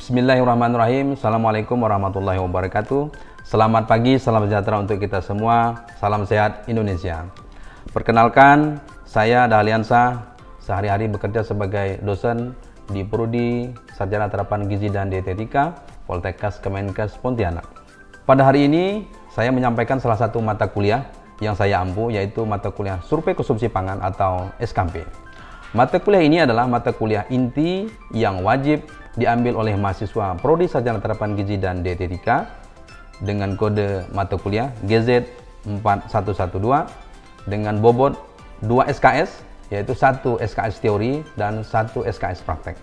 Bismillahirrahmanirrahim. Assalamualaikum warahmatullahi wabarakatuh. Selamat pagi, salam sejahtera untuk kita semua. Salam sehat Indonesia. Perkenalkan, saya Dahliansyah. Sehari-hari bekerja sebagai dosen di Prodi Sarjana Terapan Gizi dan Dietetika Poltekkes Kemenkes Pontianak. Pada hari ini, saya menyampaikan salah satu mata kuliah yang saya ampu, yaitu mata kuliah Survei Konsumsi Pangan atau SKP. Mata kuliah ini adalah mata kuliah inti yang wajib diambil oleh mahasiswa Prodi Sarjana Terapan Gizi dan Dietetika dengan kode mata kuliah GZ4112 dengan bobot 2 SKS, yaitu 1 SKS teori dan 1 SKS praktek.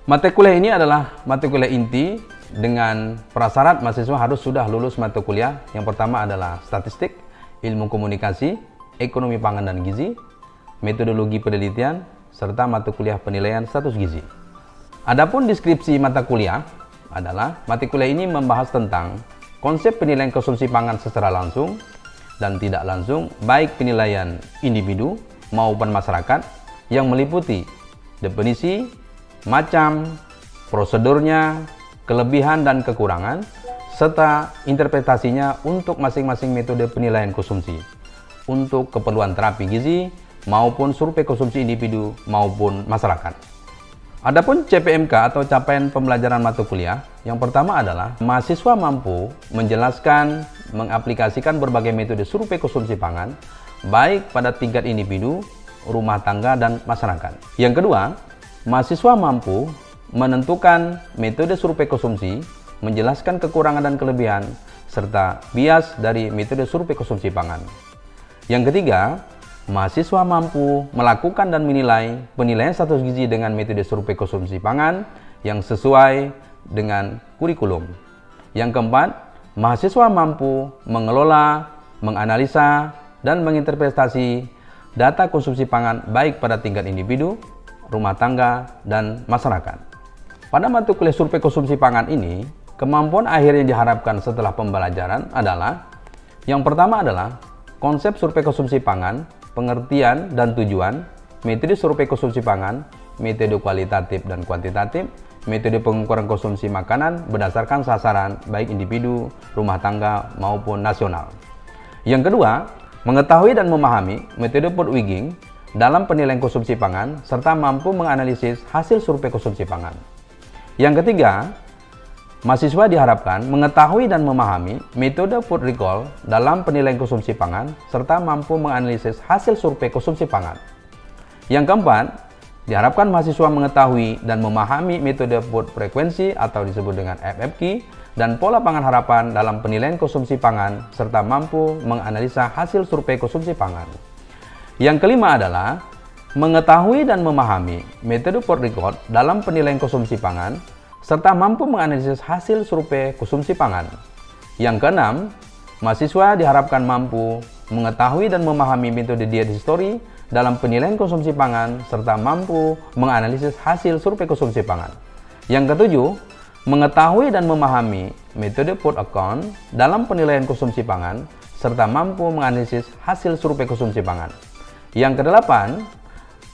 Mata kuliah ini adalah mata kuliah inti dengan prasyarat mahasiswa harus sudah lulus mata kuliah. Yang pertama adalah statistik, ilmu komunikasi, ekonomi pangan dan gizi, metodologi penelitian, serta mata kuliah penilaian status gizi. Adapun deskripsi mata kuliah adalah mata kuliah ini membahas tentang konsep penilaian konsumsi pangan secara langsung dan tidak langsung, baik penilaian individu maupun masyarakat, yang meliputi definisi, macam, prosedurnya, kelebihan dan kekurangan, serta interpretasinya untuk masing-masing metode penilaian konsumsi untuk keperluan terapi gizi maupun survei konsumsi individu maupun masyarakat. Adapun CPMK atau capaian pembelajaran mata kuliah, yang pertama adalah mahasiswa mampu menjelaskan, mengaplikasikan berbagai metode survei konsumsi pangan baik pada tingkat individu, rumah tangga, dan masyarakat. Yang kedua, mahasiswa mampu menentukan metode survei konsumsi, menjelaskan kekurangan dan kelebihan, serta bias dari metode survei konsumsi pangan. Yang ketiga, mahasiswa mampu melakukan dan menilai penilaian status gizi dengan metode survei konsumsi pangan yang sesuai dengan kurikulum. Yang keempat, mahasiswa mampu mengelola, menganalisa, dan menginterpretasi data konsumsi pangan baik pada tingkat individu, rumah tangga, dan masyarakat. Pada mata kuliah survei konsumsi pangan ini, kemampuan akhir yang diharapkan setelah pembelajaran adalah yang pertama adalah konsep survei konsumsi pangan, pengertian dan tujuan, metode survei konsumsi pangan, metode kualitatif dan kuantitatif, metode pengukuran konsumsi makanan berdasarkan sasaran baik individu, rumah tangga maupun nasional. Yang kedua, mengetahui dan memahami metode Furtwänging dalam penilaian konsumsi pangan serta mampu menganalisis hasil survei konsumsi pangan. Yang ketiga, mahasiswa diharapkan mengetahui dan memahami metode food recall dalam penilaian konsumsi pangan serta mampu menganalisis hasil survei konsumsi pangan. Yang keempat, diharapkan mahasiswa mengetahui dan memahami metode food frekuensi atau disebut dengan FFQ dan pola pangan harapan dalam penilaian konsumsi pangan serta mampu menganalisa hasil survei konsumsi pangan. Yang kelima adalah mengetahui dan memahami metode food recall dalam penilaian konsumsi pangan serta mampu menganalisis hasil survei konsumsi pangan. Yang keenam, mahasiswa diharapkan mampu mengetahui dan memahami metode diet history dalam penilaian konsumsi pangan serta mampu menganalisis hasil survei konsumsi pangan. Yang ketujuh, mengetahui dan memahami metode food account dalam penilaian konsumsi pangan serta mampu menganalisis hasil survei konsumsi pangan. Yang kedelapan,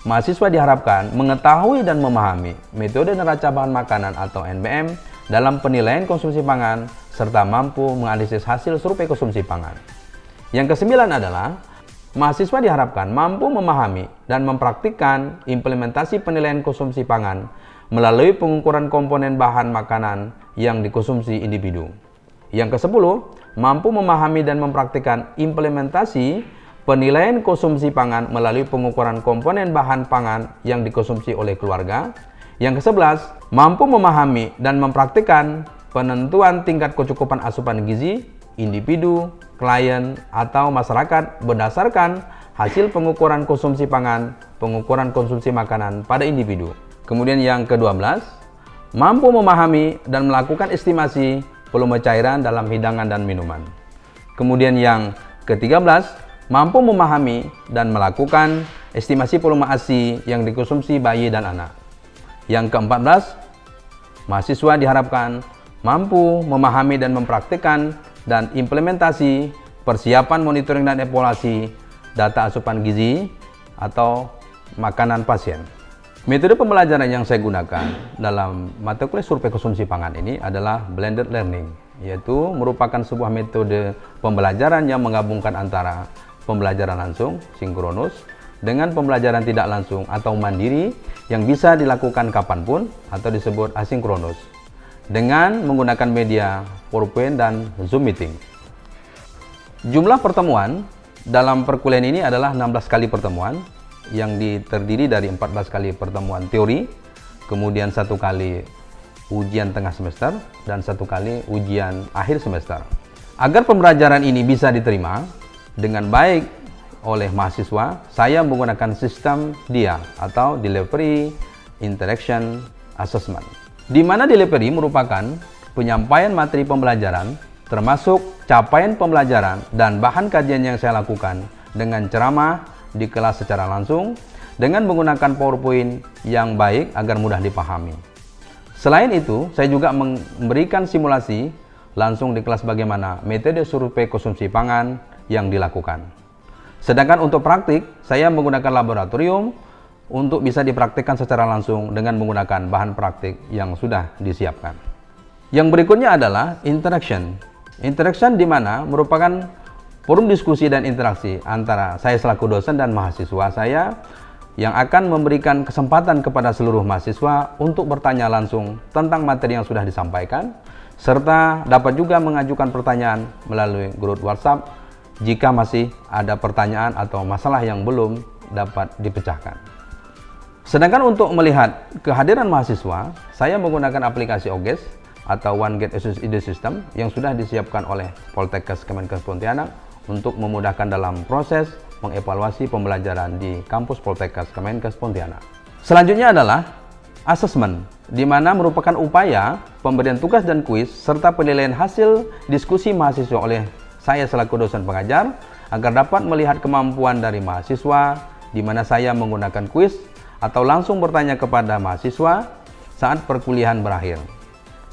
mahasiswa diharapkan mengetahui dan memahami metode neraca bahan makanan atau NBM dalam penilaian konsumsi pangan serta mampu menganalisis hasil survei konsumsi pangan. Yang kesembilan adalah mahasiswa diharapkan mampu memahami dan mempraktikkan implementasi penilaian konsumsi pangan melalui pengukuran komponen bahan makanan yang dikonsumsi individu. Yang kesepuluh, mampu memahami dan mempraktikkan implementasi penilaian konsumsi pangan melalui pengukuran komponen bahan pangan yang dikonsumsi oleh keluarga. Yang ke-11, mampu memahami dan mempraktikkan penentuan tingkat kecukupan asupan gizi individu, klien, atau masyarakat berdasarkan hasil pengukuran konsumsi pangan, pengukuran konsumsi makanan pada individu. Kemudian yang ke-12, mampu memahami dan melakukan estimasi volume cairan dalam hidangan dan minuman. Kemudian yang ke-13, mampu memahami dan melakukan estimasi volume ASI yang dikonsumsi bayi dan anak. Yang ke-14, mahasiswa diharapkan mampu memahami dan mempraktikkan dan implementasi persiapan monitoring dan evaluasi data asupan gizi atau makanan pasien. Metode pembelajaran yang saya gunakan dalam mata kuliah survei konsumsi pangan ini adalah blended learning, yaitu merupakan sebuah metode pembelajaran yang menggabungkan antara pembelajaran langsung, sinkronus, dengan pembelajaran tidak langsung atau mandiri yang bisa dilakukan kapanpun atau disebut asinkronus dengan menggunakan media PowerPoint dan Zoom meeting. Jumlah pertemuan dalam perkuliahan ini adalah 16 kali pertemuan yang terdiri dari 14 kali pertemuan teori, kemudian 1 kali ujian tengah semester, dan 1 kali ujian akhir semester. Agar pembelajaran ini bisa diterima dengan baik oleh mahasiswa, saya menggunakan sistem DIA atau Delivery Interaction Assessment, di mana delivery merupakan penyampaian materi pembelajaran termasuk capaian pembelajaran dan bahan kajian yang saya lakukan dengan ceramah di kelas secara langsung dengan menggunakan PowerPoint yang baik agar mudah dipahami. Selain itu, saya juga memberikan simulasi langsung di kelas bagaimana metode survei konsumsi pangan yang dilakukan. Sedangkan untuk praktik, saya menggunakan laboratorium untuk bisa dipraktikkan secara langsung dengan menggunakan bahan praktik yang sudah disiapkan. Yang berikutnya adalah interaction. Interaction di mana merupakan forum diskusi dan interaksi antara saya selaku dosen dan mahasiswa saya yang akan memberikan kesempatan kepada seluruh mahasiswa untuk bertanya langsung tentang materi yang sudah disampaikan, serta dapat juga mengajukan pertanyaan melalui grup WhatsApp jika masih ada pertanyaan atau masalah yang belum dapat dipecahkan. Sedangkan untuk melihat kehadiran mahasiswa, saya menggunakan aplikasi OGES atau One Gate ID System yang sudah disiapkan oleh Poltekkes Kemenkes Pontianak untuk memudahkan dalam proses mengevaluasi pembelajaran di kampus Poltekkes Kemenkes Pontianak. Selanjutnya adalah assessment, di mana merupakan upaya pemberian tugas dan kuis serta penilaian hasil diskusi mahasiswa oleh saya selaku dosen pengajar agar dapat melihat kemampuan dari mahasiswa, di mana saya menggunakan kuis atau langsung bertanya kepada mahasiswa saat perkuliahan berakhir.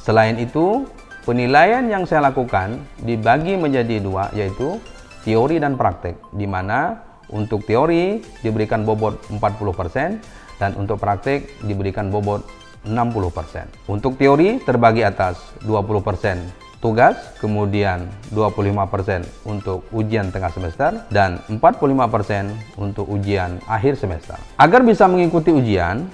Selain itu, penilaian yang saya lakukan dibagi menjadi 2, yaitu teori dan praktek, di mana untuk teori diberikan bobot 40% dan untuk praktek diberikan bobot 60%. Untuk teori terbagi atas 20% tugas, kemudian 25% untuk ujian tengah semester, dan 45% untuk ujian akhir semester. Agar bisa mengikuti ujian,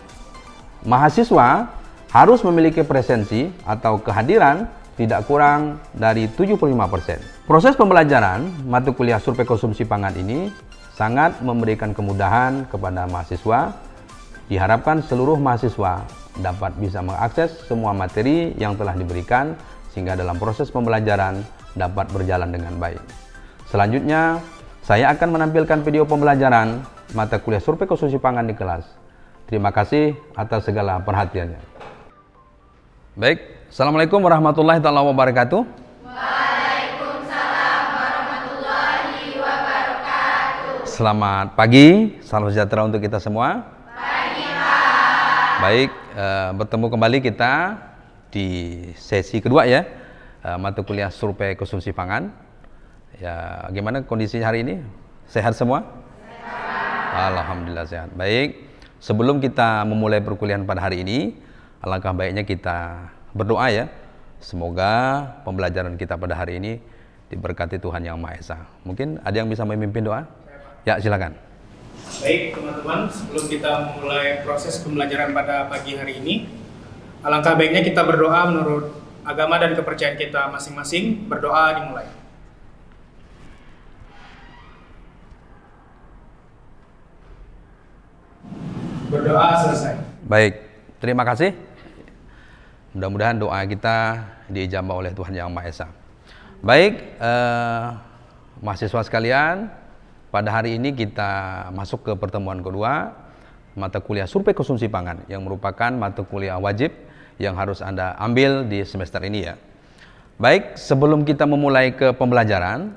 mahasiswa harus memiliki presensi atau kehadiran tidak kurang dari 75%. Proses pembelajaran mata kuliah survei konsumsi pangan ini sangat memberikan kemudahan kepada mahasiswa. Diharapkan seluruh mahasiswa dapat bisa mengakses semua materi yang telah diberikan sehingga dalam proses pembelajaran dapat berjalan dengan baik. Selanjutnya, saya akan menampilkan video pembelajaran mata kuliah survei konsumsi pangan di kelas. Terima kasih atas segala perhatiannya. Baik. Assalamualaikum warahmatullahi wabarakatuh. Waalaikumsalam warahmatullahi wabarakatuh. Selamat pagi, salam sejahtera untuk kita semua. Pagi, Pak. Baik, bertemu kembali kita di sesi kedua ya, mata kuliah survei konsumsi pangan. Ya, gimana kondisinya hari ini? Sehat semua? Sehat. Alhamdulillah sehat. Baik, sebelum kita memulai perkuliahan pada hari ini, alangkah baiknya kita berdoa ya, semoga pembelajaran kita pada hari ini diberkati Tuhan Yang Maha Esa. Mungkin ada yang bisa memimpin doa? Ya, silakan. Baik teman-teman, sebelum kita memulai proses pembelajaran pada pagi hari ini, alangkah baiknya kita berdoa menurut agama dan kepercayaan kita masing-masing. Berdoa dimulai. Berdoa selesai. Baik, terima kasih. Mudah-mudahan doa kita diijabah oleh Tuhan Yang Maha Esa. Baik, mahasiswa sekalian, pada hari ini kita masuk ke pertemuan kedua mata kuliah survei konsumsi pangan yang merupakan mata kuliah wajib yang harus Anda ambil di semester ini ya. Baik, sebelum kita memulai ke pembelajaran,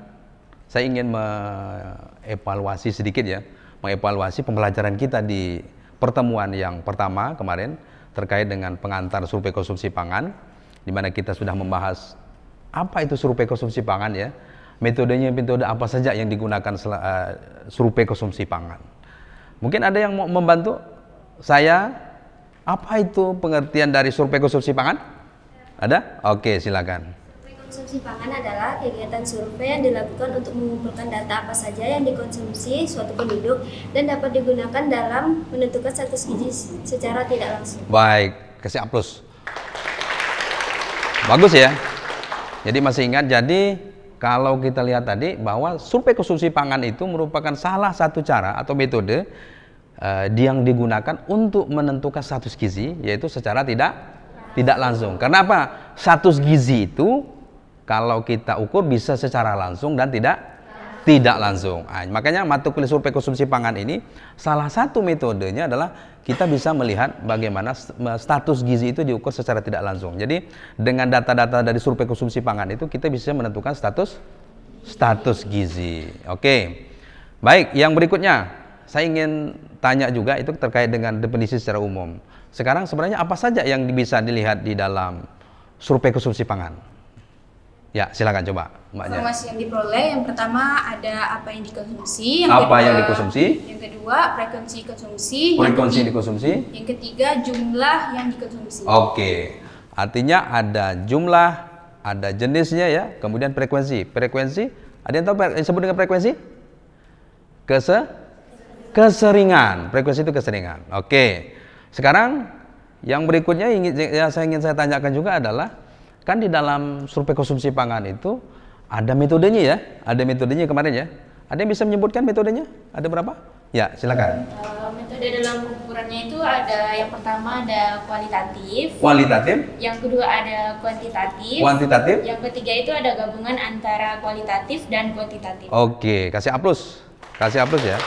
saya ingin mengevaluasi sedikit ya, mengevaluasi pembelajaran kita di pertemuan yang pertama kemarin terkait dengan pengantar survei konsumsi pangan, di mana kita sudah membahas apa itu survei konsumsi pangan ya, metodenya, metode apa saja yang digunakan survei konsumsi pangan. Mungkin ada yang mau membantu saya Apa itu pengertian dari survei konsumsi pangan? Ada? Oke, silakan. Survei konsumsi pangan adalah kegiatan survei yang dilakukan untuk mengumpulkan data apa saja yang dikonsumsi suatu penduduk dan dapat digunakan dalam menentukan status gizi secara tidak langsung. Baik, kasih aplaus. Bagus ya. Jadi masih ingat, jadi kalau kita lihat tadi bahwa survei konsumsi pangan itu merupakan salah satu cara atau metode yang digunakan untuk menentukan status gizi, yaitu secara tidak langsung. Karena apa? Status gizi itu kalau kita ukur bisa secara langsung dan tidak langsung. Nah, makanya mata kuliah survei konsumsi pangan ini salah satu metodenya adalah kita bisa melihat bagaimana status gizi itu diukur secara tidak langsung. Jadi dengan data-data dari survei konsumsi pangan itu kita bisa menentukan status gizi. Oke. Baik, yang berikutnya saya ingin tanya juga itu terkait dengan definisi secara umum. Sekarang sebenarnya apa saja yang bisa dilihat di dalam survei konsumsi pangan? Ya, silakan coba Mbaknya. Informasi yang diperoleh yang pertama ada apa yang dikonsumsi, Yang dikonsumsi? Yang kedua frekuensi konsumsi, Frekuensi dikonsumsi? Yang ketiga jumlah yang dikonsumsi. Oke. Artinya ada jumlah, ada jenisnya ya, kemudian frekuensi. Frekuensi, ada yang tahu yang disebut dengan frekuensi? Keseringan. Frekuensi itu keseringan. Oke. Sekarang yang berikutnya yang saya tanyakan juga adalah, kan di dalam survei konsumsi pangan itu ada metodenya ya, ada metodenya kemarin ya. Ada yang bisa menyebutkan metodenya? Ada berapa? Ya, silakan. Metode dalam ukurannya itu ada yang pertama ada kualitatif, yang kedua ada kuantitatif, yang ketiga itu ada gabungan antara kualitatif dan kuantitatif. Oke, kasih aplaus ya.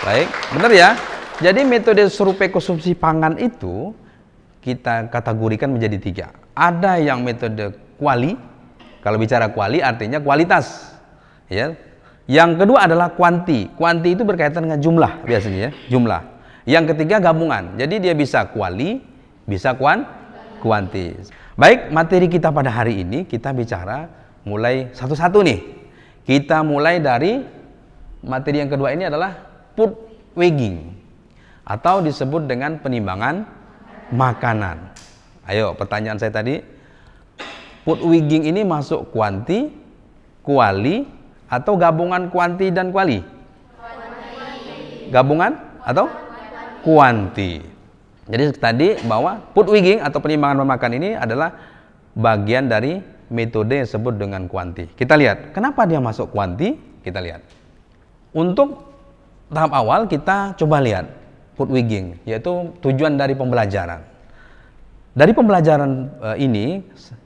Baik, benar ya. Jadi metode survei konsumsi pangan itu kita kategorikan menjadi 3. Ada yang metode kuali. Kalau bicara kuali artinya kualitas, ya. Yang kedua adalah kuanti. Kuanti itu berkaitan dengan jumlah biasanya ya, jumlah. Yang ketiga gabungan. Jadi dia bisa kuali, bisa kuanti. Baik, materi kita pada hari ini kita bicara mulai satu-satu nih. Kita mulai dari materi yang kedua ini adalah food weighing atau disebut dengan penimbangan makanan. Ayo, pertanyaan saya tadi, food weighing ini masuk kuanti, kuali, atau gabungan kuanti dan kuali? Gabungan atau kuanti. Jadi tadi bahwa food weighing atau penimbangan makan ini adalah bagian dari metode yang disebut dengan kuanti. Kita lihat, kenapa dia masuk kuanti? Kita lihat. Untuk tahap awal kita coba lihat food weighing, yaitu tujuan dari pembelajaran. Dari pembelajaran ini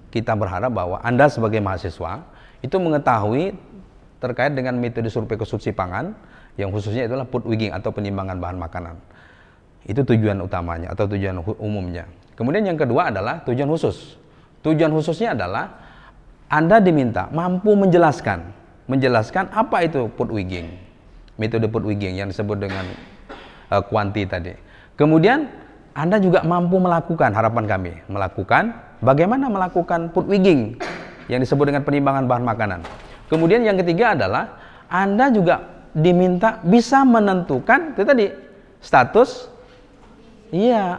kita berharap bahwa Anda sebagai mahasiswa itu mengetahui terkait dengan metode survei konsumsi pangan yang khususnya itulah food weighing atau penimbangan bahan makanan. Itu tujuan utamanya atau tujuan umumnya. Kemudian yang kedua adalah tujuan khusus. Tujuan khususnya adalah Anda diminta mampu menjelaskan apa itu food weighing, metode food weighing yang disebut dengan kuanti tadi. Kemudian Anda juga mampu melakukan, harapan kami, bagaimana melakukan food weighing yang disebut dengan penimbangan bahan makanan. Kemudian yang ketiga adalah Anda juga diminta bisa menentukan itu tadi status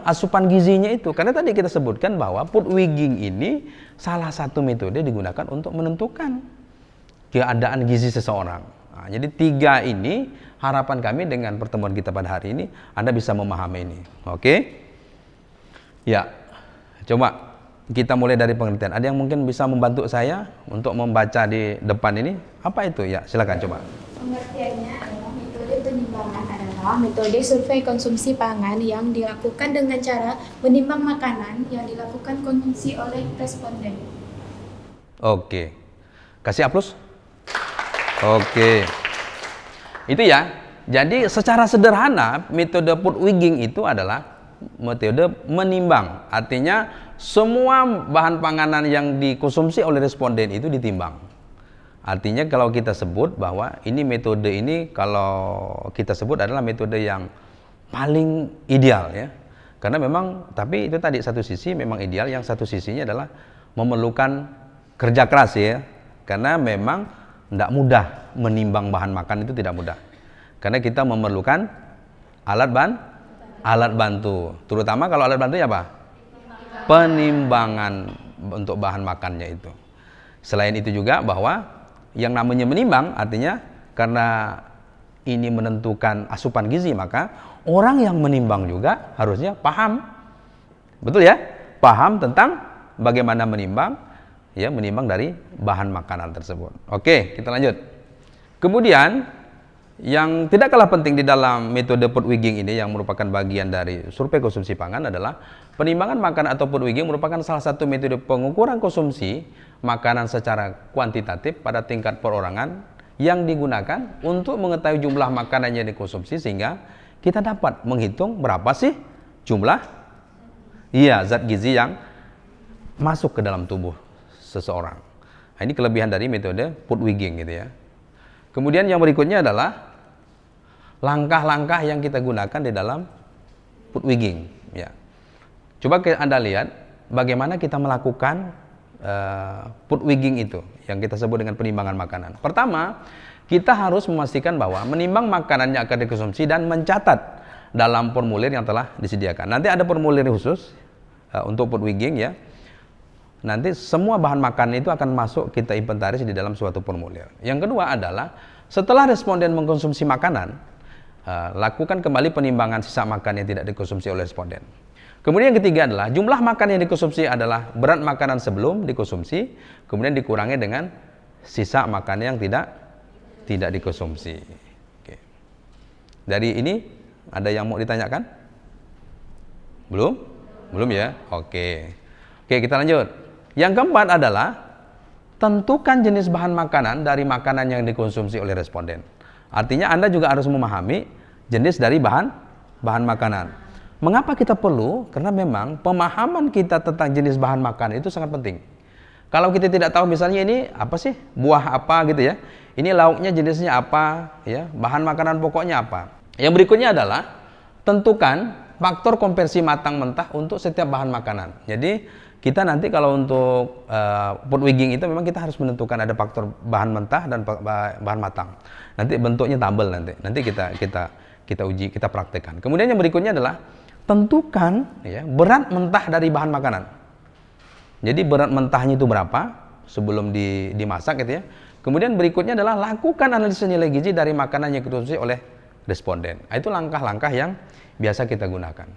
asupan gizinya itu. Karena tadi kita sebutkan bahwa food weighing ini salah satu metode digunakan untuk menentukan keadaan gizi seseorang. Nah, jadi 3 ini harapan kami dengan pertemuan kita pada hari ini Anda bisa memahami ini. Oke? Ya. Coba kita mulai dari pengertian. Ada yang mungkin bisa membantu saya untuk membaca di depan ini? Apa itu? Ya, silakan coba. Pengertiannya adalah metode penimbangan adalah metode survei konsumsi pangan yang dilakukan dengan cara menimbang makanan yang dilakukan konsumsi oleh responden. Oke. Kasih aplaus. Oke. Itu ya. Jadi secara sederhana metode food weighing itu adalah metode menimbang. Artinya semua bahan panganan yang dikonsumsi oleh responden itu ditimbang. Artinya kalau kita sebut bahwa ini metode ini kalau kita sebut adalah metode yang paling ideal ya. Karena memang tapi itu tadi satu sisi memang ideal, yang satu sisinya adalah memerlukan kerja keras ya. Karena memang tidak mudah menimbang bahan makan, itu tidak mudah. Karena kita memerlukan alat alat bantu. Terutama kalau alat bantunya apa? Penimbangan untuk bahan makannya itu. Selain itu juga bahwa yang namanya menimbang artinya karena ini menentukan asupan gizi, maka orang yang menimbang juga harusnya paham. Betul ya? Paham tentang bagaimana menimbang, ya, menimbang dari bahan makanan tersebut. Oke, kita lanjut. Kemudian yang tidak kalah penting di dalam metode food weighing ini yang merupakan bagian dari survei konsumsi pangan adalah penimbangan makanan atau food weighing merupakan salah satu metode pengukuran konsumsi makanan secara kuantitatif pada tingkat perorangan yang digunakan untuk mengetahui jumlah makanan yang dikonsumsi sehingga kita dapat menghitung berapa sih jumlah zat gizi yang masuk ke dalam tubuh seseorang. Nah, ini kelebihan dari metode food weighing gitu ya. Kemudian yang berikutnya adalah langkah-langkah yang kita gunakan di dalam food weighing. Ya. Coba Anda lihat bagaimana kita melakukan food weighing itu yang kita sebut dengan penimbangan makanan. Pertama, kita harus memastikan bahwa menimbang makanan yang akan dikonsumsi dan mencatat dalam formulir yang telah disediakan. Nanti ada formulir khusus untuk food weighing ya. Nanti semua bahan makanan itu akan masuk kita inventaris di dalam suatu formulir. Yang kedua adalah setelah responden mengkonsumsi makanan, lakukan kembali penimbangan sisa makan yang tidak dikonsumsi oleh responden. Kemudian yang ketiga adalah jumlah makan yang dikonsumsi adalah berat makanan sebelum dikonsumsi, kemudian dikurangi dengan sisa makan yang tidak dikonsumsi. Oke. Dari ini ada yang mau ditanyakan? Belum? Belum ya? Oke. Oke, kita lanjut. Yang keempat adalah tentukan jenis bahan makanan dari makanan yang dikonsumsi oleh responden. Artinya Anda juga harus memahami jenis dari bahan makanan. Mengapa kita perlu? Karena memang pemahaman kita tentang jenis bahan makanan itu sangat penting. Kalau kita tidak tahu misalnya ini apa sih? Buah apa gitu ya. Ini lauknya jenisnya apa ya? Bahan makanan pokoknya apa? Yang berikutnya adalah tentukan faktor konversi matang mentah untuk setiap bahan makanan. Jadi kita nanti kalau untuk food weighing itu memang kita harus menentukan ada faktor bahan mentah dan bahan matang. Nanti bentuknya tabel nanti kita uji, kita praktekkan. Kemudian yang berikutnya adalah tentukan ya, berat mentah dari bahan makanan. Jadi berat mentahnya itu berapa sebelum dimasak gitu ya. Kemudian berikutnya adalah lakukan analisis nilai gizi dari makanan yang dikonsumsi oleh responden. Nah, itu langkah-langkah yang biasa kita gunakan.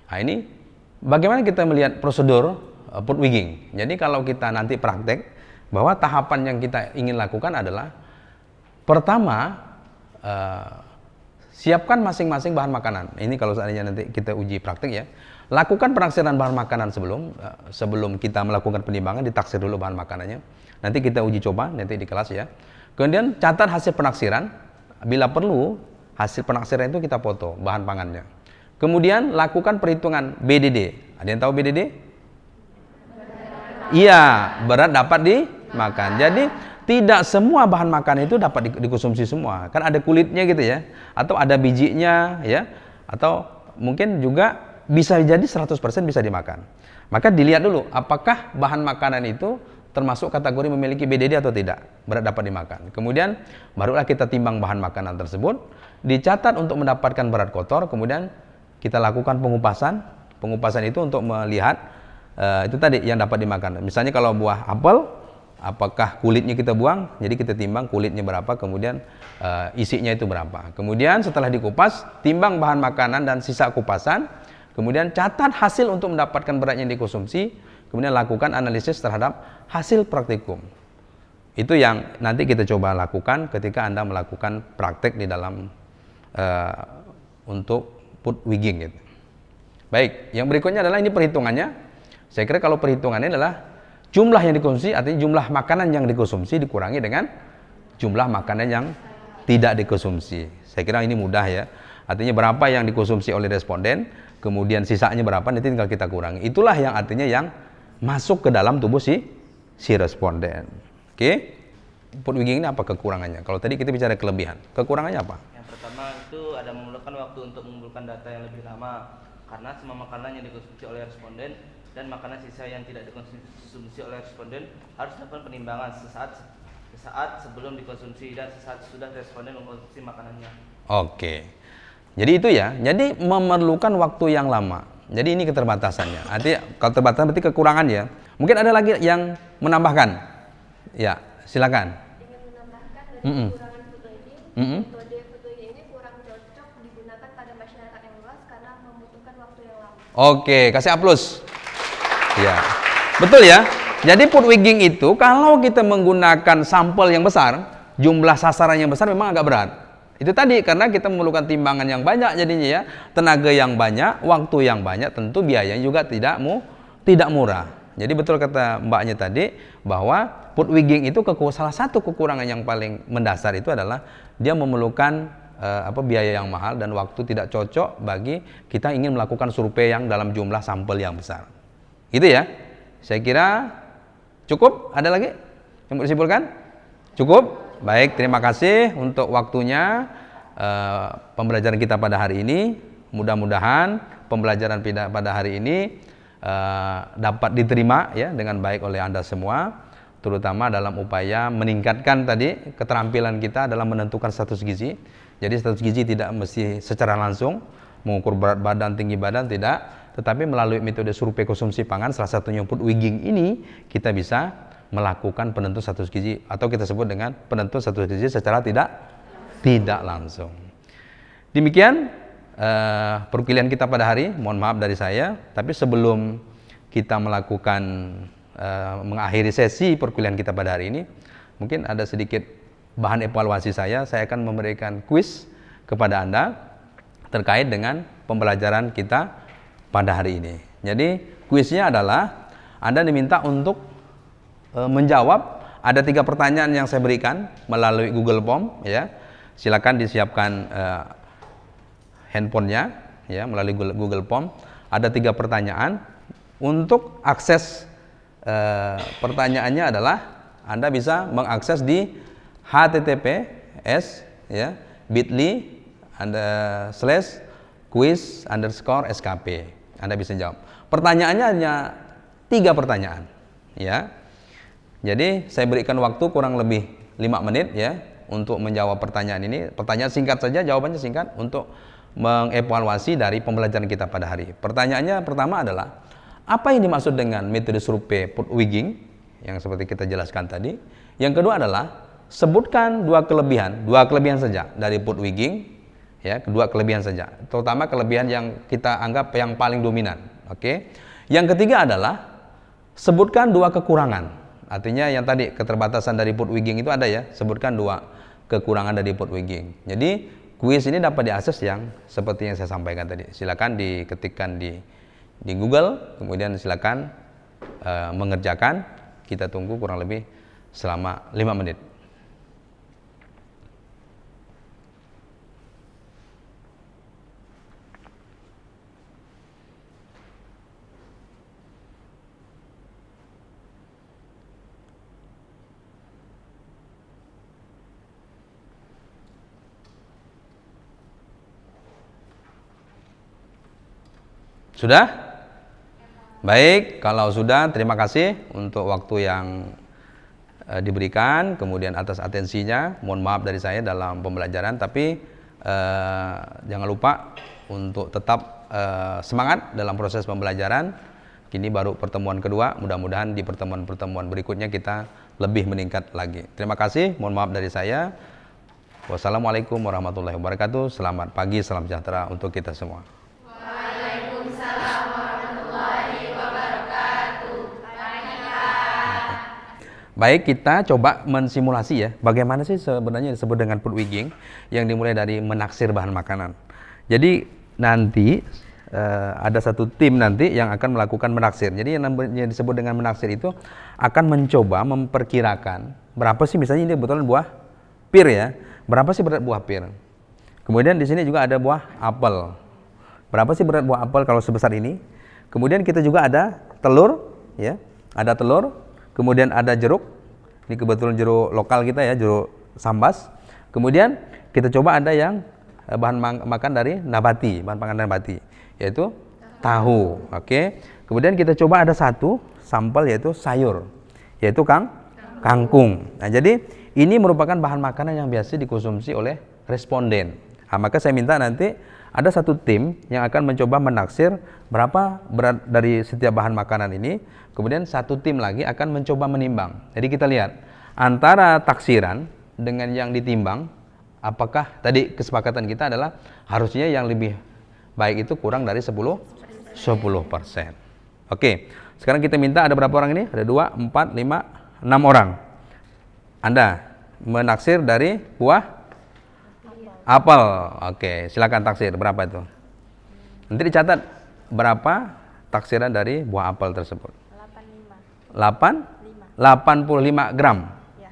Nah, ini bagaimana kita melihat prosedur food weighing. Jadi kalau kita nanti praktek, bahwa tahapan yang kita ingin lakukan adalah pertama, siapkan masing-masing bahan makanan. Ini kalau seandainya nanti kita uji praktek ya. Lakukan penaksiran bahan makanan sebelum kita melakukan penimbangan, ditaksir dulu bahan makanannya. Nanti kita uji coba nanti di kelas ya. Kemudian catat hasil penaksiran. Bila perlu, hasil penaksiran itu kita foto bahan pangannya. Kemudian lakukan perhitungan BDD. Ada yang tahu BDD? Iya, berat dapat dimakan. Jadi tidak semua bahan makanan itu dapat dikonsumsi semua. Kan ada kulitnya gitu ya, atau ada bijinya ya, atau mungkin juga bisa jadi 100% bisa dimakan. Maka dilihat dulu apakah bahan makanan itu termasuk kategori memiliki BDD atau tidak, berat dapat dimakan. Kemudian barulah kita timbang bahan makanan tersebut, dicatat untuk mendapatkan berat kotor, kemudian kita lakukan pengupasan. Pengupasan itu untuk melihat itu tadi yang dapat dimakan. Misalnya kalau buah apel, apakah kulitnya kita buang, jadi kita timbang kulitnya berapa, kemudian isinya itu berapa. Kemudian setelah dikupas, timbang bahan makanan dan sisa kupasan, kemudian catat hasil untuk mendapatkan berat yang dikonsumsi, kemudian lakukan analisis terhadap hasil praktikum. Itu yang nanti kita coba lakukan ketika Anda melakukan praktek di dalam untuk food weighing gitu. Baik, yang berikutnya adalah ini perhitungannya. Saya kira kalau perhitungannya adalah jumlah yang dikonsumsi, artinya jumlah makanan yang dikonsumsi dikurangi dengan jumlah makanan yang tidak dikonsumsi. Saya kira ini mudah ya. Artinya berapa yang dikonsumsi oleh responden, kemudian sisanya berapa, nanti tinggal kita kurangi. Itulah yang artinya yang masuk ke dalam tubuh si responden. Oke? Food weighing ini apa kekurangannya? Kalau tadi kita bicara kelebihan, kekurangannya apa? Yang pertama itu ada memerlukan waktu untuk mengumpulkan data yang lebih lama, karena semua makanan yang dikonsumsi oleh responden dan makanan sisa yang tidak dikonsumsi oleh responden harus dilakukan penimbangan sesaat sebelum dikonsumsi dan sesaat sudah responden mengkonsumsi makanannya. Oke. Jadi itu ya, jadi memerlukan waktu yang lama. Jadi ini keterbatasannya. Artinya kalau terbatasan berarti kekurangan ya. Mungkin ada lagi yang menambahkan. Ya, silakan. Dengan menambahkan dari kekurangan food wedding, metode food wedding ini kurang cocok digunakan pada masyarakat yang luas karena membutuhkan waktu yang lama. Oke, kasih aplaus. Ya, betul ya. Jadi food wedding itu kalau kita menggunakan sampel yang besar, jumlah sasaran yang besar memang agak berat. Itu tadi karena kita memerlukan timbangan yang banyak jadinya ya, tenaga yang banyak, waktu yang banyak, tentu biayanya juga tidak murah. Jadi betul kata mbaknya tadi bahwa food wedding itu salah satu kekurangan yang paling mendasar itu adalah dia memerlukan biaya yang mahal dan waktu tidak cocok bagi kita ingin melakukan survei yang dalam jumlah sampel yang besar. Gitu ya. Saya kira cukup. Ada lagi yang mau disimpulkan? Cukup. Baik, terima kasih untuk waktunya pembelajaran kita pada hari ini. Mudah-mudahan pembelajaran pada hari ini dapat diterima ya dengan baik oleh Anda semua, terutama dalam upaya meningkatkan tadi keterampilan kita dalam menentukan status gizi. Jadi status gizi tidak mesti secara langsung mengukur berat badan, tinggi badan, tidak, tetapi melalui metode survei konsumsi pangan, salah satunya food wedding ini, kita bisa melakukan penentuan status gizi atau kita sebut dengan penentuan status gizi secara tidak langsung. Demikian perkuliahan kita pada hari. Mohon maaf dari saya, tapi sebelum kita melakukan mengakhiri sesi perkuliahan kita pada hari ini, mungkin ada sedikit bahan evaluasi saya akan memberikan kuis kepada Anda terkait dengan pembelajaran kita pada hari ini. Jadi kuisnya adalah Anda diminta untuk menjawab. Ada 3 pertanyaan yang saya berikan melalui Google Form ya. Silakan disiapkan handphonenya ya, melalui Google Form. Ada 3 pertanyaan. Untuk akses pertanyaannya adalah Anda bisa mengakses di https ya bit.ly/quiz_skp. Anda bisa jawab. Pertanyaannya hanya 3 pertanyaan ya. Jadi saya berikan waktu kurang lebih 5 menit ya untuk menjawab pertanyaan ini. Pertanyaan singkat saja, jawabannya singkat untuk mengevaluasi dari pembelajaran kita pada hari. Pertanyaannya pertama adalah, apa yang dimaksud dengan metode survei food wedding yang seperti kita jelaskan tadi? Yang kedua adalah, sebutkan 2 kelebihan saja dari food wedding ya, 2 kelebihan saja, terutama kelebihan yang kita anggap yang paling dominan. Oke. Yang ketiga adalah, sebutkan 2 kekurangan. Artinya yang tadi keterbatasan dari food wedding itu ada ya, sebutkan 2 kekurangan dari food wedding. Jadi kuis ini dapat diakses yang seperti yang saya sampaikan tadi. Silakan diketikkan di Google, kemudian silakan mengerjakan. Kita tunggu kurang lebih selama 5 menit. Sudah? Baik, kalau sudah, terima kasih untuk waktu yang diberikan, kemudian atas atensinya. Mohon maaf dari saya dalam pembelajaran, tapi jangan lupa untuk tetap semangat dalam proses pembelajaran. Ini baru pertemuan kedua, mudah-mudahan di pertemuan-pertemuan berikutnya kita lebih meningkat lagi. Terima kasih, mohon maaf dari saya. Wassalamualaikum warahmatullahi wabarakatuh. Selamat pagi, salam sejahtera untuk kita semua. Baik, kita coba mensimulasi ya, bagaimana sih sebenarnya disebut dengan food wedding yang dimulai dari menaksir bahan makanan. Jadi nanti ada satu tim nanti yang akan melakukan menaksir. Jadi yang disebut dengan menaksir itu akan mencoba memperkirakan berapa sih, misalnya ini kebetulan buah pir ya, berapa sih berat buah pir. Kemudian di sini juga ada buah apel. Berapa sih berat buah apel kalau sebesar ini? Kemudian kita juga ada telur ya, ada telur. Kemudian ada jeruk, ini kebetulan jeruk lokal kita ya, jeruk sambas. Kemudian kita coba ada yang bahan makan dari nabati, bahan pangan nabati, yaitu tahu. Oke. Kemudian kita coba ada satu sampel yaitu sayur, yaitu kangkung. Nah, jadi ini merupakan bahan makanan yang biasa dikonsumsi oleh responden. Nah, maka saya minta nanti ada satu tim yang akan mencoba menaksir berapa berat dari setiap bahan makanan ini, kemudian satu tim lagi akan mencoba menimbang. Jadi kita lihat antara taksiran dengan yang ditimbang, apakah tadi kesepakatan kita adalah harusnya yang lebih baik itu kurang dari 10%. Oke, sekarang kita minta ada berapa orang ini? Ada 2, 4, 5, 6 orang. Anda menaksir dari buah apel. Oke, silakan taksir. Berapa itu? Nanti dicatat berapa taksiran dari buah apel tersebut. 85 gram.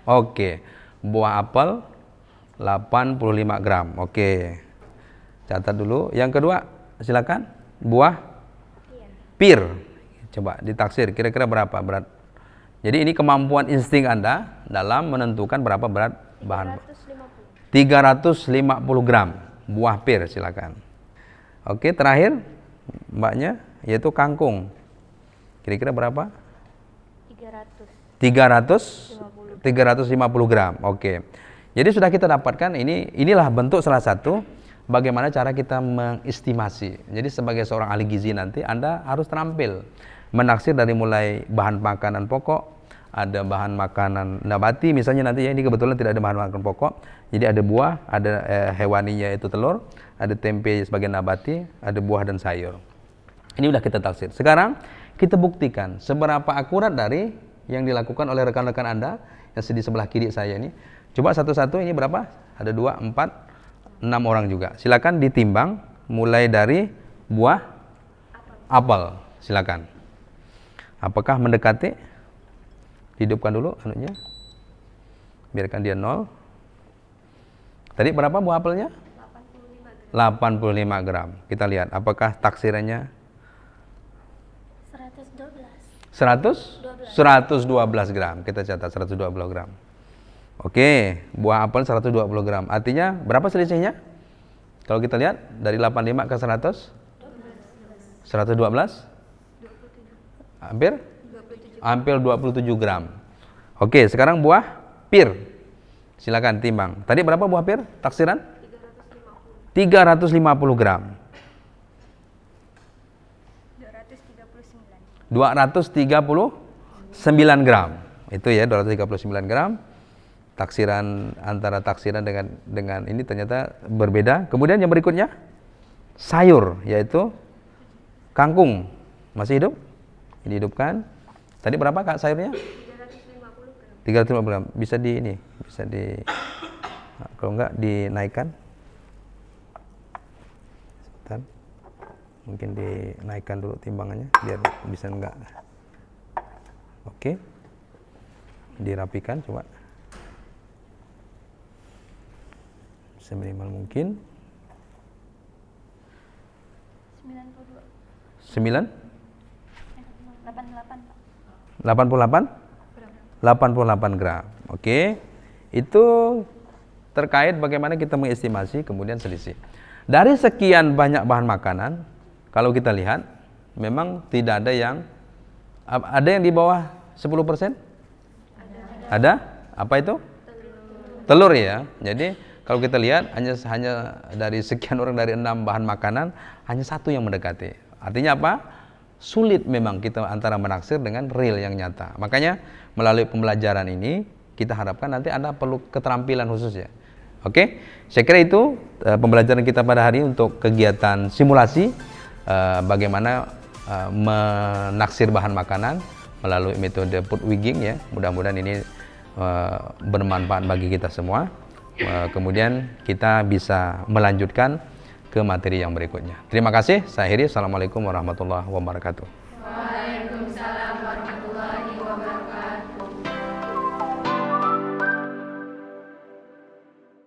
Oke, buah apel 85 gram. Oke, catat dulu. Yang kedua, silakan. Buah pir. Coba ditaksir kira-kira berapa berat. Jadi ini kemampuan insting Anda dalam menentukan berapa berat bahan. 350 gram buah pir, silakan. Oke, terakhir mbaknya yaitu kangkung. Kira-kira berapa? 350 gram. Oke. Jadi sudah kita dapatkan inilah bentuk salah satu bagaimana cara kita mengestimasi. Jadi sebagai seorang ahli gizi nanti Anda harus terampil menaksir dari mulai bahan makanan pokok, ada bahan makanan nabati misalnya nanti ya, ini kebetulan tidak ada bahan makanan pokok. Jadi ada buah, ada hewaninya itu telur, ada tempe sebagai nabati, ada buah dan sayur. Ini udah kita taksir. Sekarang kita buktikan seberapa akurat dari yang dilakukan oleh rekan-rekan Anda yang di sebelah kiri saya ini. Coba satu-satu, ini berapa? Ada 2, 4, 6 orang juga. Silakan ditimbang mulai dari buah apel. Silakan. Apakah mendekati? Hidupkan dulu anunya. Biarkan dia 0. Tadi berapa buah apelnya? 85 gram. Kita lihat apakah taksirannya 112 gram. Kita catat 112 gram. Oke, buah apel 120 gram. Artinya berapa selisihnya? Kalau kita lihat dari 85 ke 100? 112? Hampir 27 gram. Oke, sekarang buah pir. Silakan timbang. Tadi berapa buah pir? Taksiran? 350 gram. 239 gram. Itu ya 239 gram. Taksiran antara taksiran dengan ini ternyata berbeda. Kemudian yang berikutnya sayur, yaitu kangkung. Masih hidup? Ini hidupkan. Tadi berapa Kak sayurnya? 350 gram. Bisa kalau enggak dinaikkan. Sebentar. Mungkin dinaikkan dulu timbangannya biar bisa enggak. Oke. Dirapikan coba. Seminimal mungkin. 88 gram. Oke. Itu terkait bagaimana kita mengestimasi kemudian selisih. Dari sekian banyak bahan makanan, kalau kita lihat memang tidak ada yang di bawah 10%? Ada? Apa itu? Telur ya. Jadi kalau kita lihat hanya dari sekian orang dari 6 bahan makanan hanya satu yang mendekati. Artinya apa? Sulit memang kita antara menaksir dengan real yang nyata. Makanya melalui pembelajaran ini kita harapkan nanti Anda perlu keterampilan khusus ya. Oke, saya kira itu pembelajaran kita pada hari ini untuk kegiatan simulasi bagaimana menaksir bahan makanan melalui metode food wigging ya. Mudah-mudahan ini bermanfaat bagi kita semua. Kemudian kita bisa melanjutkan ke materi yang berikutnya. Terima kasih. Saya akhiri. Assalamualaikum warahmatullahi wabarakatuh.